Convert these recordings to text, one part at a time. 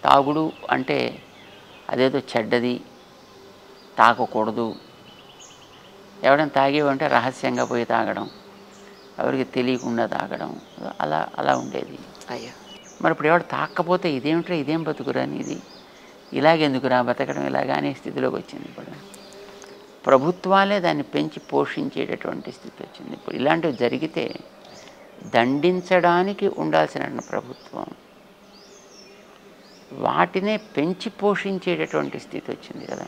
తాగుడు అంటే అదేదో చెడ్డది, తాగకూడదు. ఎవడైనా తాగేవంటే రహస్యంగా పోయి తాగడం, ఎవరికి తెలియకుండా తాగడం, అలా అలా ఉండేది. అయ్యో! మరి ఇప్పుడు ఎవడు తాగకపోతే ఇదేమిట్రా, ఇదేం బతుకురా ఇది, ఇలాగెందుకురా బతకడం ఇలాగా అనే స్థితిలోకి వచ్చింది. ఇప్పుడు ప్రభుత్వాలే దాన్ని పెంచి పోషించేటటువంటి స్థితి వచ్చింది. ఇప్పుడు ఇలాంటివి జరిగితే దండించడానికి ఉండాల్సిన ప్రభుత్వం వాటినే పెంచి పోషించేటటువంటి స్థితి వచ్చింది కదా.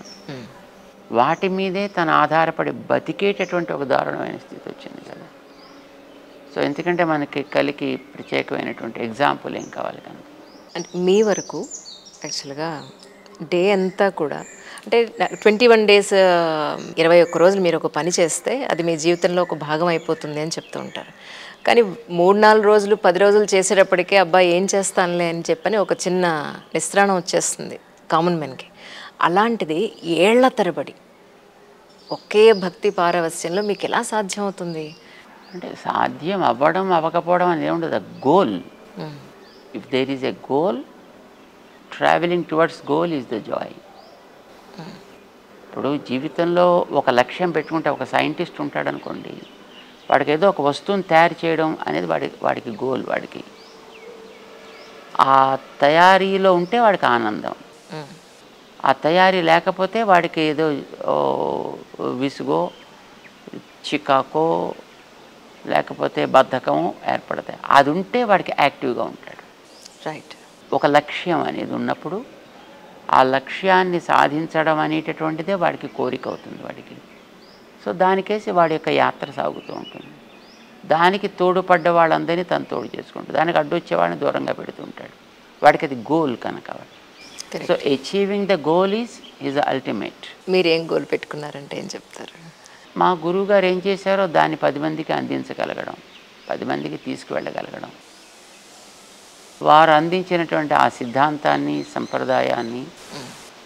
వాటి మీదే తను ఆధారపడి బతికేటటువంటి ఒక దారుణమైన స్థితి వచ్చింది కదా. సో ఎందుకంటే మనకి కలికి ప్రత్యేకమైనటువంటి ఎగ్జాంపుల్ ఏం కావాలి కనుక. అంటే మీ వరకు యాక్చువల్గా డే అంతా కూడా అంటే 21 డేస్ 21 రోజులు మీరు ఒక పని చేస్తే అది మీ జీవితంలో ఒక భాగం అయిపోతుంది అని చెప్తూ ఉంటారు. కానీ 3-4 రోజులు 10 రోజులు చేసేటప్పటికే అబ్బాయి ఏం చేస్తానులే అని చెప్పని ఒక చిన్న నిస్త్రాణం వచ్చేస్తుంది కామన్ మెన్కి. అలాంటిది ఏళ్ల తరబడి ఒకే భక్తి పారవస్యంలో మీకు ఎలా సాధ్యం అవుతుంది? అంటే సాధ్యం అవ్వడం అవ్వకపోవడం అనేది ఏముండదు. Goal, if there is a goal, travelling towards goal is the joy. ఇప్పుడు జీవితంలో ఒక లక్ష్యం పెట్టుకుంటే ఒక సైంటిస్ట్ ఉంటాడు అనుకోండి, వాడికి ఏదో ఒక వస్తువుని తయారు చేయడం అనేది వాడికి గోల్. వాడికి ఆ తయారీలో ఉంటే వాడికి ఆనందం, ఆ తయారీ లేకపోతే వాడికి ఏదో విసుగో చికాకో లేకపోతే బద్ధకం ఏర్పడతాయి. అది ఉంటే వాడికి యాక్టివ్గా ఉంటాడు. రైట్. ఒక లక్ష్యం అనేది ఉన్నప్పుడు ఆ లక్ష్యాన్ని సాధించడం అనేటటువంటిదే వాడికి కోరిక అవుతుంది వాడికి. సో దానికేసి వాడి యొక్క యాత్ర సాగుతూ ఉంటుంది. దానికి తోడుపడ్డ వాళ్ళందరినీ తను తోడు చేసుకుంటాడు, దానికి అడ్డొచ్చే వాళ్ళని దూరంగా పెడుతూ ఉంటాడు. వాడికి అది గోల్ కనుక. So achieving the goal is the ultimate. మీరు ఏం గోల్ పెట్టుకున్నారంటే ఏం చెప్తారు? మా గురువు గారు ఏం చేశారో దాన్ని 10 మందికి అందించగలగడం, 10 మందికి తీసుకువెళ్ళగలగడం, వారు అందించినటువంటి ఆ సిద్ధాంతాన్ని సంప్రదాయాన్ని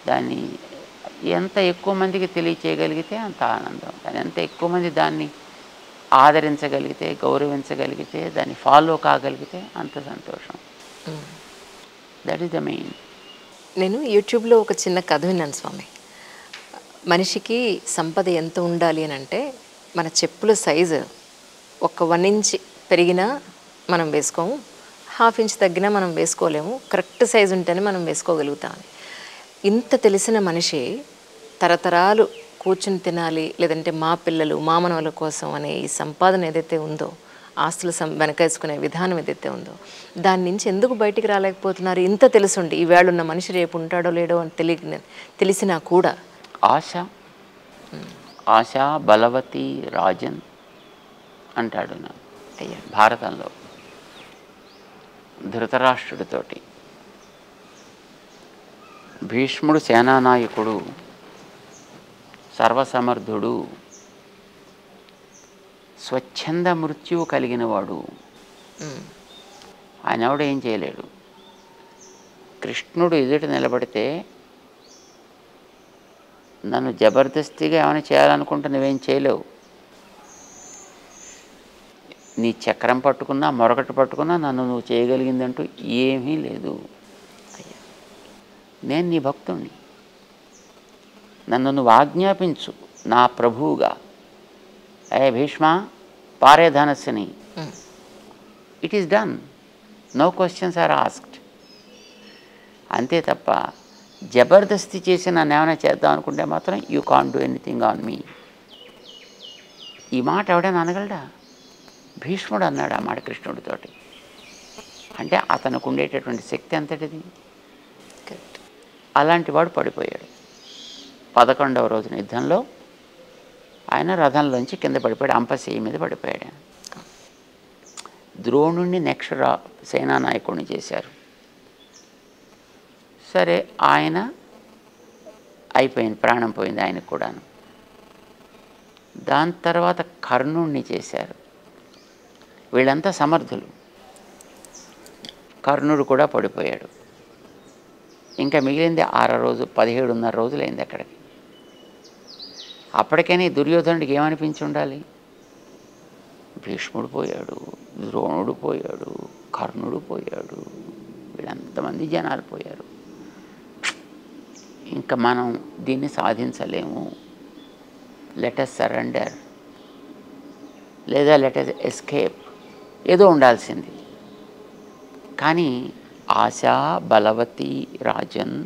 దాన్ని ఎంత ఎక్కువ మందికి తెలియచేయగలిగితే అంత ఆనందం. కానీ ఎంత ఎక్కువ మంది దాన్ని ఆదరించగలిగితే, గౌరవించగలిగితే, దాన్ని ఫాలో కాగలిగితే అంత సంతోషం. That is the main. నేను యూట్యూబ్లో ఒక చిన్న కథ విన్నాను స్వామి. మనిషికి సంపద ఎంత ఉండాలి అని అంటే మన చెప్పుల సైజు ఒక 1 ఇంచ్ పెరిగినా మనం వేసుకోము, 1/2 ఇంచ్ తగ్గినా మనం వేసుకోలేము, కరెక్ట్ సైజు ఉంటేనే మనం వేసుకోగలుగుతాం. ఇంత తెలిసిన మనిషి తరతరాలు కూర్చుని తినాలి, లేదంటే మా పిల్లలు మా మనవల కోసం అనే ఈ సంపాదన ఏదైతే ఉందో, ఆస్తులు వెనకేసుకునే విధానం ఏదైతే ఉందో, దాని నుంచి ఎందుకు బయటికి రాలేకపోతున్నారు? ఇంత తెలుసుండి ఈవేళ ఉన్న మనిషి రేపు ఉంటాడో లేడో అని తెలిసినా కూడా. ఆశ బలవతి రాజన్ అంటాడు నా అయ్యా భారతంలో ధృతరాష్ట్రుడితోటి. భీష్ముడు సేనానాయకుడు, సర్వసమర్థుడు, స్వచ్ఛంద మృత్యువు కలిగినవాడు. ఆయన ఎవడు ఏం చేయలేడు. కృష్ణుడు ఎదుట నిలబడితే నన్ను జబర్దస్తిగా ఏమైనా చేయాలనుకుంటే నువ్వేం చేయలేవు. నీ చక్రం పట్టుకున్నా మరొకటి పట్టుకున్నా నన్ను నువ్వు చేయగలిగిందంటూ ఏమీ లేదు. నేను నీ భక్తుణ్ణి, నన్ను నువ్వు ఆజ్ఞాపించు నా ప్రభువుగా. భీష్మ పారే ధనస్సుని. It is done, no questions are asked. అంతే తప్ప జబర్దస్తి చేసి నన్ను ఏమైనా చేద్దాం అనుకుంటే మాత్రం you can't do anything on me. ఈ మాట ఎవడైనా అనగలడా? భీష్ముడు అన్నాడు ఆ మాట కృష్ణుడితోటి. అంటే అతనికి ఉండేటటువంటి శక్తి అంతటిది. అలాంటి వాడు పడిపోయాడు. 11వ రోజున యుద్ధంలో ఆయన రథంలోంచి కింద పడిపోయాడు, అంపశయ్య మీద పడిపోయాడు. ద్రోణుణ్ణి నెక్స్ట్ సేనానాయకుడిని చేశారు. సరే ఆయన అయిపోయింది, ప్రాణం పోయింది ఆయనకు కూడాను. దాని తర్వాత కర్ణుణ్ణి చేశారు. వీళ్ళంతా సమర్థులు. కర్ణుడు కూడా పడిపోయాడు. ఇంకా మిగిలింది 17.5 రోజులైంది అక్కడికి. అప్పటికైనా దుర్యోధనుడికి ఏమనిపించి ఉండాలి? భీష్ముడు పోయాడు, ద్రోణుడు పోయాడు, కర్ణుడు పోయాడు, వీళ్ళంతమంది జనాలు పోయారు. ఇంకా మనం దీన్ని సాధించలేము, లెట్ us సరెండర్, లేదా లెట్ us ఎస్కేప్, ఏదో ఉండాల్సింది. కానీ ఆశా బలవతి రాజన్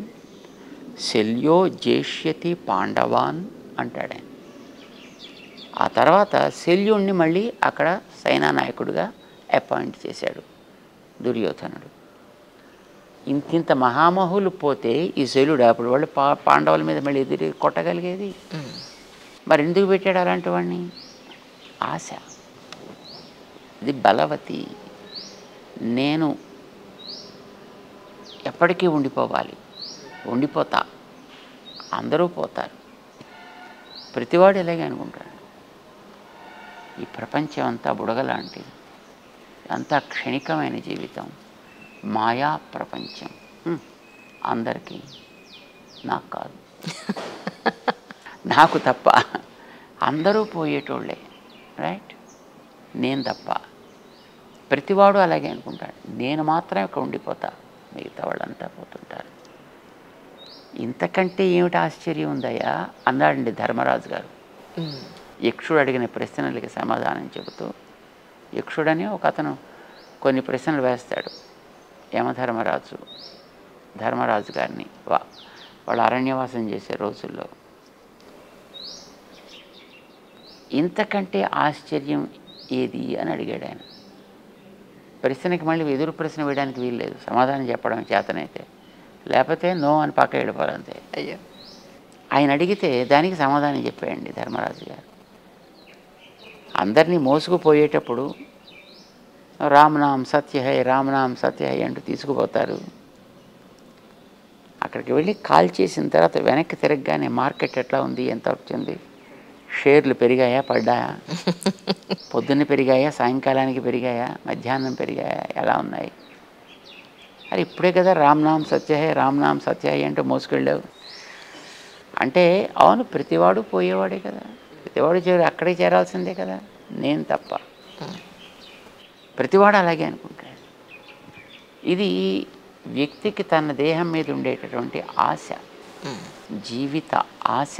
శల్యో జేష్యతి పాండవాన్ అంటాడు ఆయన. ఆ తర్వాత శల్యుణ్ణి మళ్ళీ అక్కడ సైనానాయకుడిగా అపాయింట్ చేశాడు దుర్యోధనుడు. ఇంతింత మహామహులు పోతే ఈ శల్యుడు అప్పుడు వాళ్ళు పాండవుల మీద మళ్ళీ ఎదురు కొట్టగలిగేది. మరి ఎందుకు పెట్టాడు అలాంటి వాడిని? ఆశ. ఇది బలవతి, నేను ఎప్పటికీ ఉండిపోవాలి, ఉండిపోతా, అందరూ పోతారు, ప్రతివాడు ఇలాగే అనుకుంటాడు. ఈ ప్రపంచం అంతా బుడగలాంటిది, అంతా క్షణికమైన జీవితం, మాయా ప్రపంచం. అందరికీ, నాకు కాదు, నాకు తప్ప అందరూ పోయేటోళ్ళే, రైట్? నేను తప్ప. ప్రతివాడు అలాగే అనుకుంటాడు, నేను మాత్రమే ఇక్కడ ఉండిపోతా, మిగతా వాళ్ళంతా పోతుంటారు. ఇంతకంటే ఏమిటి ఆశ్చర్యం ఉందయ్యా అన్నాడండి ధర్మరాజు గారు. యక్షుడు అడిగిన ప్రశ్నలకి సమాధానం చెబుతూ, యక్షుడని ఒక అతను కొన్ని ప్రశ్నలు వేస్తాడు ధర్మరాజు గారిని వాళ్ళు అరణ్యవాసం చేసే రోజుల్లో. ఇంతకంటే ఆశ్చర్యం ఏది అని అడిగాడు ఆయన. ప్రశ్నకి మళ్ళీ ఎదురు ప్రశ్న వేయడానికి వీల్లేదు, సమాధానం చెప్పడం చేతనైతే, లేకపోతే నో అని పక్క వెళ్ళిపోవాలంతే. అయ్యో, ఆయన అడిగితే దానికి సమాధానం చెప్పాయండి ధర్మరాజు గారు. అందరినీ మోసుకుపోయేటప్పుడు రామ్నామ్ సత్యహై, రామ్నామ్ సత్యహై అంటూ తీసుకుపోతారు. అక్కడికి వెళ్ళి కాల్ చేసిన తర్వాత వెనక్కి తిరగగానే మార్కెట్ ఎట్లా ఉంది, ఎంత వచ్చింది, షేర్లు పెరిగాయా పడ్డాయా, పొద్దున్న పెరిగాయా, సాయంకాలానికి పెరిగాయా, మధ్యాహ్నం పెరిగాయా, ఎలా ఉన్నాయి, అది ఇప్పుడే కదా రామ్నామ్ సత్యహై, రామ్నామ్ సత్యహై అంటూ మోసుకెళ్ళావు అంటే, అవును ప్రతివాడు పోయేవాడే కదా, ప్రతివాడు అక్కడే చేరాల్సిందే కదా, నేను తప్ప. ప్రతివాడు అలాగే అనుకుంటాడు. ఇది వ్యక్తికి తన దేహం మీద ఉండేటటువంటి ఆశ, జీవిత ఆశ.